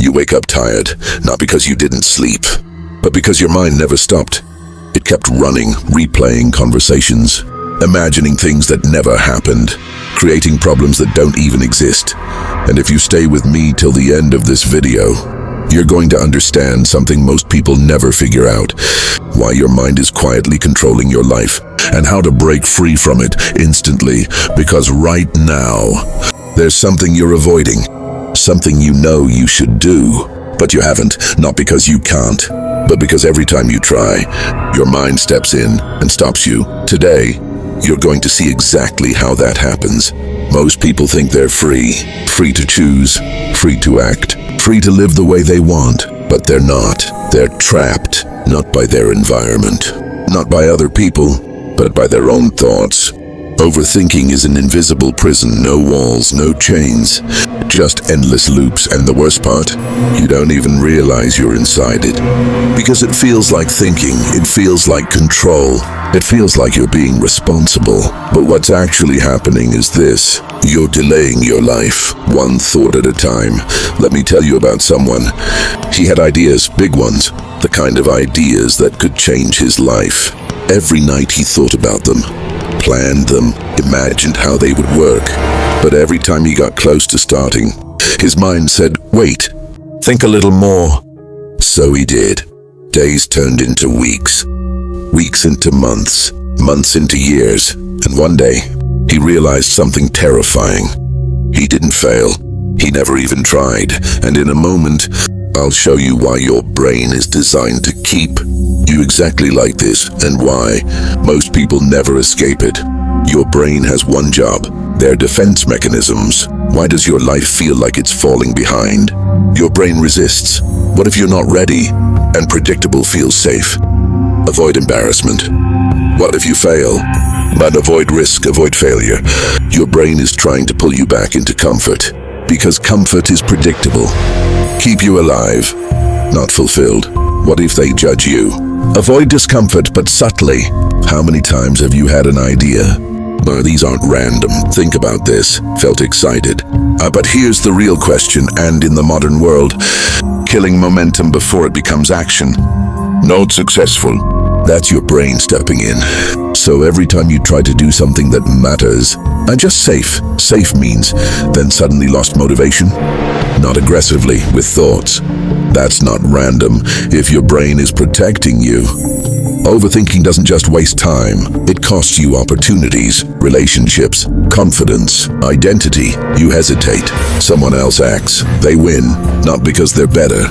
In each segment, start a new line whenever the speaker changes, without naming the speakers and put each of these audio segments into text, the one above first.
You wake up tired, not because you didn't sleep, but because your mind never stopped. It kept running, replaying conversations, imagining things that never happened, creating problems that don't even exist. And if you stay with me till the end of this video, you're going to understand something most people never figure out: why your mind is quietly controlling your life, and how to break free from it instantly. Because right now, there's something you're avoiding, something you know you should do, but you haven't, not because you can't, but because every time you try, your mind steps in and stops you. Today, you're going to see exactly how that happens. Most people think they're free to choose, free to act, free to live the way they want, but they're not. They're trapped, not by their environment, not by other people, but by their own thoughts. Overthinking is an invisible prison, no walls, no chains, just endless loops, and the worst part, you don't even realize you're inside it. Because it feels like thinking, it feels like control, it feels like you're being responsible. But what's actually happening is this: you're delaying your life, one thought at a time. Let me tell you about someone. He had ideas, big ones, the kind of ideas that could change his life. Every night he thought about them, planned them, imagined how they would work. But every time he got close to starting, his mind said, "Wait, think a little more." So he did. Days turned into weeks, weeks into months, months into years, and one day, he realized something terrifying. He didn't fail. He never even tried. And in a moment, I'll show you why your brain is designed to keep you exactly like this, and why most people never escape it. Your brain has one job: their defense mechanisms. Why does your life feel like it's falling behind? Your brain resists. What if you're not ready? And predictable feels safe. Avoid embarrassment. What if you fail? But avoid risk, avoid failure. Your brain is trying to pull you back into comfort, because comfort is predictable. Keep you alive, not fulfilled. What if they judge you? Avoid discomfort, but subtly. How many times have you had an idea? These aren't random. Think about this. Felt excited. But here's the real question, and in the modern world, killing momentum before it becomes action. Not successful. That's your brain stepping in. So every time you try to do something that matters, and just safe means, then suddenly lost motivation. Not aggressively, with thoughts. That's not random if your brain is protecting you. Overthinking doesn't just waste time, it costs you opportunities, relationships, confidence, identity. You hesitate, someone else acts, they win, not because they're better,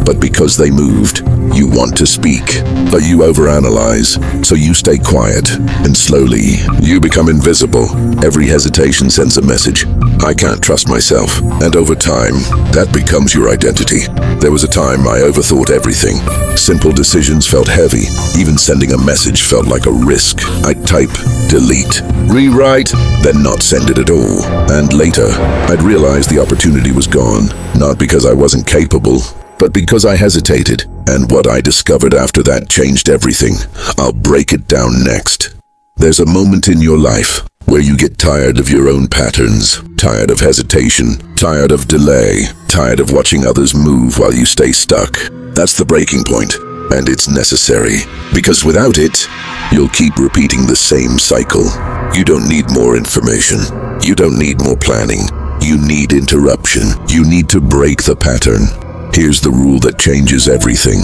but because they moved. You want to speak, but you overanalyze, so you stay quiet, and slowly, you become invisible. Every hesitation sends a message: I can't trust myself. And over time, that becomes your identity. There was a time I overthought everything. Simple decisions felt heavy. Even sending a message felt like a risk. I'd type, delete, rewrite, then not send it at all. And later, I'd realize the opportunity was gone, not because I wasn't capable, but because I hesitated. And what I discovered after that changed everything. I'll break it down next. There's a moment in your life where you get tired of your own patterns, tired of hesitation, tired of delay, tired of watching others move while you stay stuck. That's the breaking point, and it's necessary, because without it, you'll keep repeating the same cycle. You don't need more information. You don't need more planning. You need interruption. You need to break the pattern. Here's the rule that changes everything: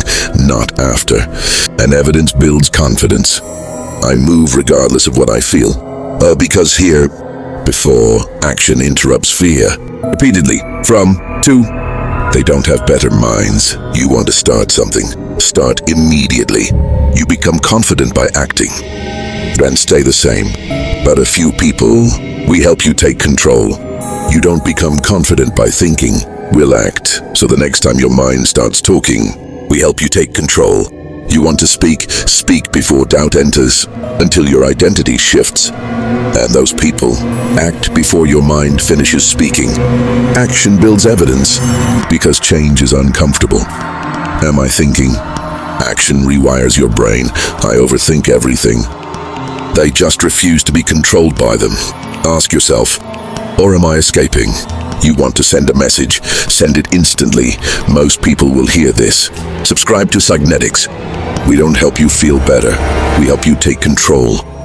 not after. And evidence builds confidence. I move regardless of what I feel. Because here, before, action interrupts fear. Repeatedly, from, to. They don't have better minds. You want to start something. Start immediately. You become confident by acting. Then stay the same. But a few people, we help you take control. You don't become confident by thinking. We'll act. So the next time your mind starts talking, we help you take control. You want to speak before doubt enters, until your identity shifts. And those people act before your mind finishes speaking. Action builds evidence, because change is uncomfortable. Am I thinking? Action rewires your brain. I overthink everything. They just refuse to be controlled by them. Ask yourself, or am I escaping? You want to send a message, send it instantly. Most people will hear this. Subscribe to Psygnetics. We don't help you feel better. We help you take control.